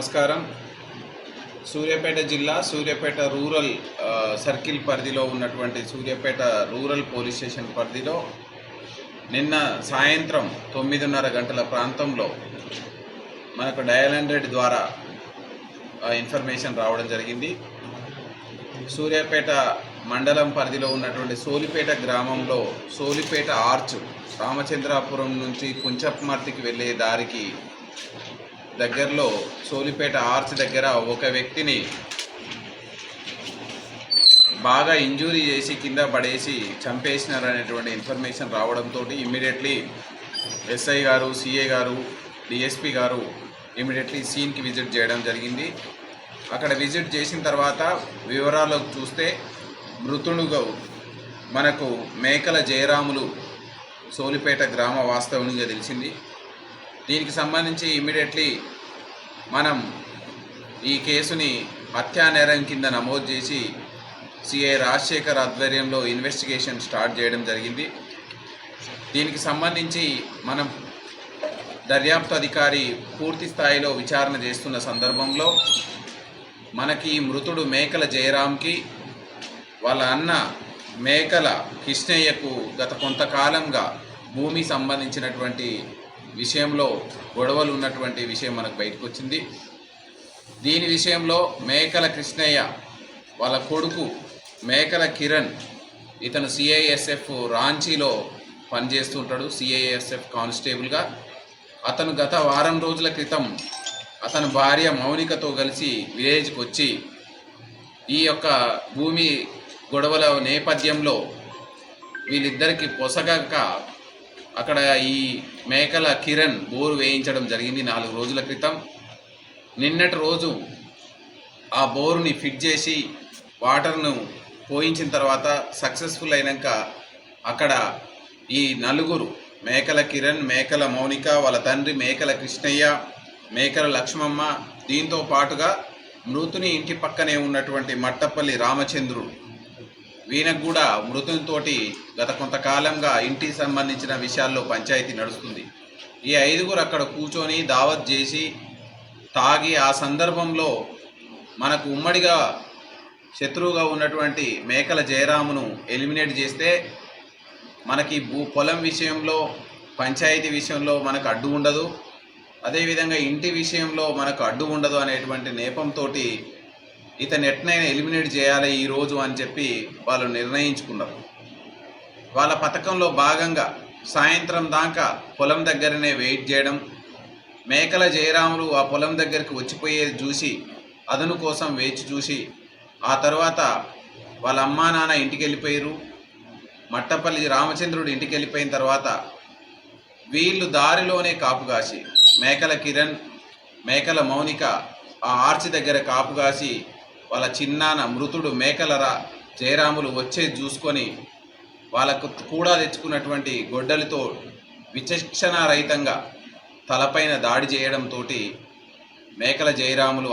నమస్కారం. సూర్యాపేట జిల్లా Suryapet rural circle పరిధిలో ఉన్నటువంటి సూర్యాపేట రూరల్ పోలీస్ స్టేషన్ పరిధిలో నిన్న సాయంత్రం 9:30 గంటల ప్రాంతంలో మనకు డయల్ 100 ద్వారా ఇన్ఫర్మేషన్ రావడం జరిగింది. సూర్యాపేట మండలం పరిధిలో ఉన్నటువంటి సోలిపేట గ్రామంలో సోలిపేట ఆర్చ్ రామచంద్రాపురం నుంచి కుంచప్మర్తికి వెళ్ళే దారికి దగ్గరలో సోలిపేట ఆర్చ్ దగ్గర ఒక వ్యక్తిని బాగా ఇంజూరీ చేసి కింద పడేసి చంపేసినారనేటువంటి ఇన్ఫర్మేషన్ రావడంతో ఇమ్మీడియట్లీ ఎస్ఐ గారు, సిఏ గారు, డిఎస్పి గారు ఇమ్మీడియట్లీ సీన్కి విజిట్ చేయడం జరిగింది. అక్కడ విజిట్ చేసిన తర్వాత వివరాలకు చూస్తే మృతుడుగా మనకు మేకల జయరాములు సోలిపేట గ్రామ వాస్తవునిగా తెలిసింది. దీనికి సంబంధించి ఇమ్మీడియట్లీ మనం ఈ కేసుని హత్యా నేరం కింద నమోదు చేసి సిఐ రాజశేఖర్ ఆధ్వర్యంలో ఇన్వెస్టిగేషన్ స్టార్ట్ చేయడం జరిగింది. దీనికి సంబంధించి మనం దర్యాప్తు అధికారి పూర్తి స్థాయిలో విచారణ చేస్తున్న సందర్భంలో మనకి మృతుడు మేకల జయరామ్కి వాళ్ళ అన్న మేకల కృష్ణయ్యకు గత కొంతకాలంగా భూమి సంబంధించినటువంటి విషయంలో గొడవలు ఉన్నటువంటి విషయం మనకు బయటకు వచ్చింది. దీని విషయంలో మేకల కృష్ణయ్య వాళ్ళ కొడుకు మేకల కిరణ్, ఇతను సిఐఎస్ఎఫ్ రాంచీలో పనిచేస్తుంటాడు, సిఐఎస్ఎఫ్ కానిస్టేబుల్గా. అతను గత వారం రోజుల క్రితం అతని భార్య మౌనికతో కలిసి విలేజ్కి వచ్చి ఈ యొక్క భూమి గొడవల నేపథ్యంలో వీళ్ళిద్దరికి పొసగక అక్కడ ఈ మేకల కిరణ్ బోరు వేయించడం జరిగింది 4 రోజుల క్రితం. నిన్నటి రోజు ఆ బోరుని ఫిట్ చేసి వాటర్ను పోయించిన తర్వాత సక్సెస్ఫుల్ అయినాక అక్కడ ఈ నలుగురు మేకల కిరణ్, మేకల మౌనిక, వాళ్ళ తండ్రి మేకల కృష్ణయ్య, మేకల లక్ష్మమ్మ, దీంతో పాటుగా మృతుని ఇంటి పక్కనే ఉన్నటువంటి మట్టపల్లి రామచంద్రుడు, వీళ్ళకు కూడా మృతునితోటి గత కొంతకాలంగా ఇంటికి సంబంధించిన విషయాల్లో పంచాయతీ నడుస్తుంది. ఈ 5గురు అక్కడ కూర్చొని దావత్ చేసి తాగి ఆ సందర్భంలో మనకు ఉమ్మడిగా శత్రువుగా ఉన్నటువంటి మేకల జయరామును ఎలిమినేట్ చేస్తే మనకి పొలం విషయంలో, పంచాయతీ విషయంలో మనకు అడ్డు ఉండదు, అదేవిధంగా ఇంటి విషయంలో మనకు అడ్డు ఉండదు అనేటువంటి నేపంతో ఇతను ఎట్నైనా ఎలిమినేట్ చేయాలి ఈరోజు అని చెప్పి వాళ్ళు నిర్ణయించుకున్నారు. వాళ్ళ పథకంలో భాగంగా సాయంత్రం దాకా పొలం దగ్గరనే వెయిట్ చేయడం, మేకల జయరాములు ఆ పొలం దగ్గరికి వచ్చిపోయేది చూసి అదను కోసం వేచి చూసి ఆ తర్వాత వాళ్ళ అమ్మా నాన్న ఇంటికి వెళ్ళిపోయారు. మట్టపల్లి రామచంద్రుడు ఇంటికి వెళ్ళిపోయిన తర్వాత వీళ్ళు దారిలోనే కాపు కాసి మేకల కిరణ్, మేకల మౌనిక ఆ ఆర్చి దగ్గర కాపు కాసి వాళ్ళ చిన్నాన్న మృతుడు మేకల జయరాములు వచ్చేది చూసుకొని వాళ్ళకు కూడా తెచ్చుకున్నటువంటి గొడ్డలితో విచక్షణారహితంగా తలపైన దాడి చేయడంతో మేకల జయరాములు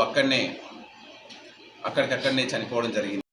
అక్కడికక్కడనే చనిపోవడం జరిగింది.